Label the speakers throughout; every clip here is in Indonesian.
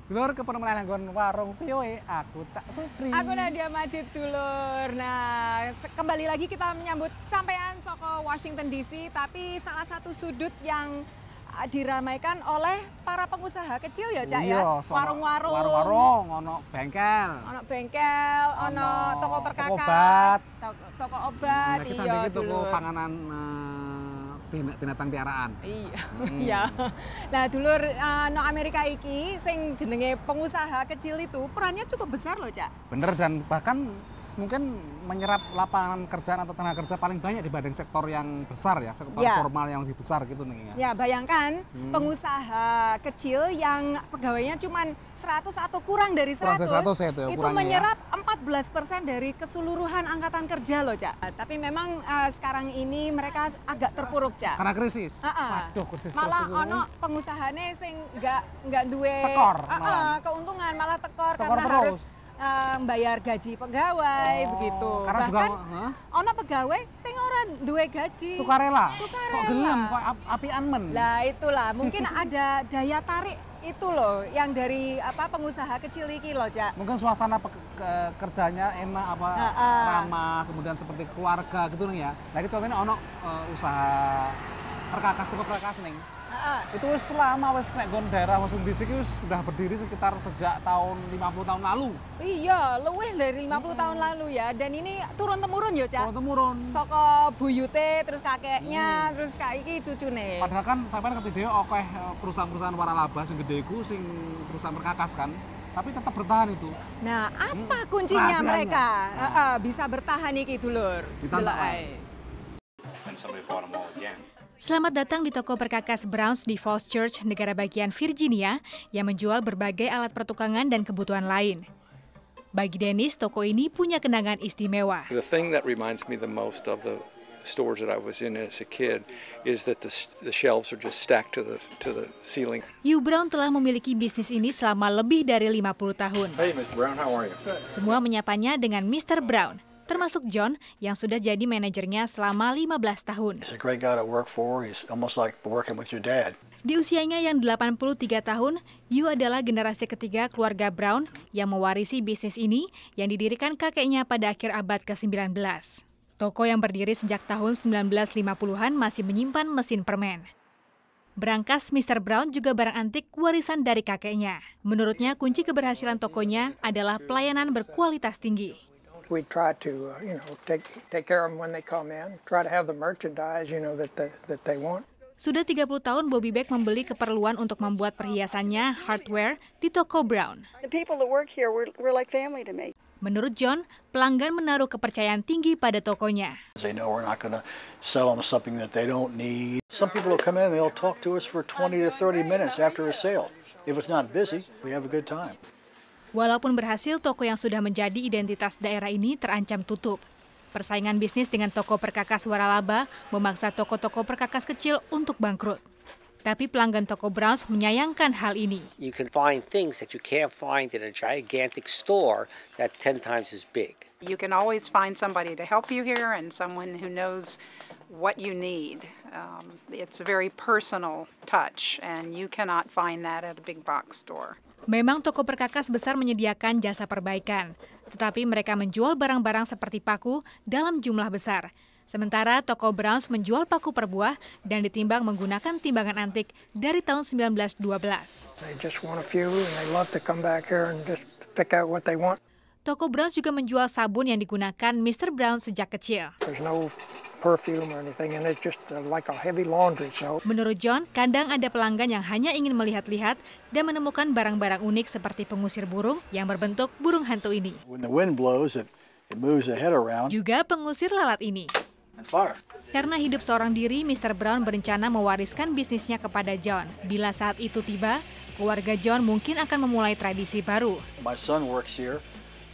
Speaker 1: Dulur kepenemuan nggon warung POE, aku Cak Supri.
Speaker 2: Aku Nadia Majid dulur. Nah, kembali lagi kita menyambut sampean saka Washington DC, tapi salah satu sudut yang diramaikan oleh para pengusaha kecil ya, Cak ya. Warung-warung.
Speaker 1: Warung-warung, ono bengkel.
Speaker 2: Ono bengkel, ono toko perkakas,
Speaker 1: toko obat.
Speaker 2: Toko obat,
Speaker 1: iya. Iki toko panganan binatang piaraan.
Speaker 2: Iya. Iya. Nah, dulur no Amerika iki sing jenenge pengusaha kecil itu perannya cukup besar loh, Cak.
Speaker 1: Bener, dan bahkan mungkin menyerap lapangan kerjaan atau tenaga kerja paling banyak dibanding sektor yang besar ya, sektor formal yang lebih besar gitu nih
Speaker 2: ya. Ya, bayangkan pengusaha kecil yang pegawainya cuma 100 atau kurang dari 100, itu menyerap 14% dari keseluruhan angkatan kerja loh, Cak. Tapi memang sekarang ini mereka agak terpuruk, Cak.
Speaker 1: Karena krisis.
Speaker 2: Waduh, krisis malah ono pengusahane sing nggak duwe keuntungan, malah tekor karena
Speaker 1: terus.
Speaker 2: Harus bayar gaji pegawai begitu.
Speaker 1: Karena
Speaker 2: bahkan
Speaker 1: juga
Speaker 2: ono pegawai sing ora duwe gaji.
Speaker 1: Sukarela. Kok gelem, kok apian men.
Speaker 2: Lah itulah, mungkin ada daya tarik itu loh yang dari pengusaha kecil iki loh, Cak.
Speaker 1: Mungkin suasana kerjanya enak ramah, kemudian seperti keluarga gitu nih ya. Nah, ini contohnya ono usaha toko perkakas ning. Itu wis lama wis nek nggon daerah Washington DC wis sudah berdiri sekitar sejak tahun 50 tahun lalu.
Speaker 2: Iya, luwih dari 50 tahun lalu ya. Dan ini turun temurun ya, Cak.
Speaker 1: Turun temurun.
Speaker 2: Saka buyute terus kakeknya, terus iki cucune.
Speaker 1: Padahal kan sampean ngerti dhewe akeh perusahaan-perusahaan waralaba sing gedhe iku sing perusahaan perkakas kan. Tapi tetap bertahan itu.
Speaker 2: Nah, apa kuncinya mereka bisa bertahan iki dulur?
Speaker 3: Selamat datang di toko perkakas Browns di Falls Church, negara bagian Virginia, yang menjual berbagai alat pertukangan dan kebutuhan lain. Bagi Dennis, toko ini punya kenangan istimewa.
Speaker 4: The thing that reminds me the most of the stores that I was in as a kid is that the shelves are just stacked to the ceiling.
Speaker 3: Hugh Brown telah memiliki bisnis ini selama lebih dari 50 tahun.
Speaker 4: Hey, Mr. Brown, how are you?
Speaker 3: Semua menyapanya dengan Mr. Brown, termasuk John yang sudah jadi manajernya selama 15 tahun.
Speaker 5: He's a great guy to work for. He's almost like working with your dad.
Speaker 3: Di usianya yang 83 tahun, Hugh adalah generasi ketiga keluarga Brown yang mewarisi bisnis ini yang didirikan kakeknya pada akhir abad ke-19. Toko yang berdiri sejak tahun 1950-an masih menyimpan mesin permen. Brankas Mr. Brown juga barang antik warisan dari kakeknya. Menurutnya, kunci keberhasilan tokonya adalah pelayanan berkualitas tinggi.
Speaker 6: We try to, take care of them when they come in. Try to have the merchandise, that they want.
Speaker 3: Sudah 30 tahun Bobby Beck membeli keperluan untuk membuat perhiasannya, hardware, di toko Brown.
Speaker 7: The people that work here, we're like family to me.
Speaker 3: Menurut John, pelanggan menaruh kepercayaan tinggi pada tokonya.
Speaker 5: They know we're not going to sell them something that they don't need. Some people will come in, they'll talk to us for 20 to 30 minutes after a sale. If it's not busy, we have a good time.
Speaker 3: Walaupun berhasil, toko yang sudah menjadi identitas daerah ini terancam tutup. Persaingan bisnis dengan toko perkakas waralaba memaksa toko-toko perkakas kecil untuk bangkrut. Tapi pelanggan toko Browns menyayangkan hal ini.
Speaker 8: You can find things that you can't find in a gigantic store that's 10 times as big.
Speaker 9: You can always find somebody to help you here and someone who knows what you need. It's a very personal touch and you cannot find that at a big box store.
Speaker 3: Memang toko perkakas besar menyediakan jasa perbaikan, tetapi mereka menjual barang-barang seperti paku dalam jumlah besar. Sementara toko Browns menjual paku per buah dan ditimbang menggunakan timbangan antik dari tahun 1912. Toko Browns juga menjual sabun yang digunakan Mr. Brown sejak kecil. Menurut John, kadang ada pelanggan yang hanya ingin melihat-lihat dan menemukan barang-barang unik seperti pengusir burung yang berbentuk burung hantu ini. Juga pengusir lalat ini. Karena hidup seorang diri, Mr. Brown berencana mewariskan bisnisnya kepada John. Bila saat itu tiba, keluarga John mungkin akan memulai tradisi baru.
Speaker 5: My son works here.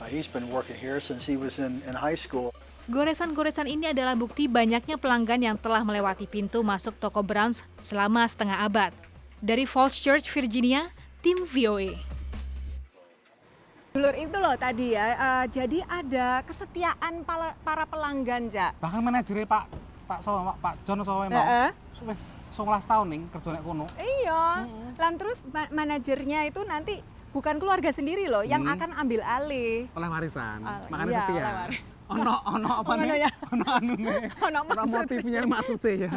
Speaker 5: He's been working here since he was in high school.
Speaker 3: Goresan-goresan ini adalah bukti banyaknya pelanggan yang telah melewati pintu masuk toko Browns selama setengah abad. Dari Falls Church, Virginia, tim VOA.
Speaker 2: Dulur itu loh tadi ya, jadi ada kesetiaan para pelanggan, Cak.
Speaker 1: Bahkan manajernya Pak John sama memang wis 19 tahun nih kerja nek kono.
Speaker 2: Iya. Lan terus manajernya itu nanti bukan keluarga sendiri loh yang akan ambil alih.
Speaker 1: Oleh warisan. Makanya
Speaker 2: iya,
Speaker 1: setia. Ono apa nih? Ono anu nih. Ono motifnya maksudnya ya.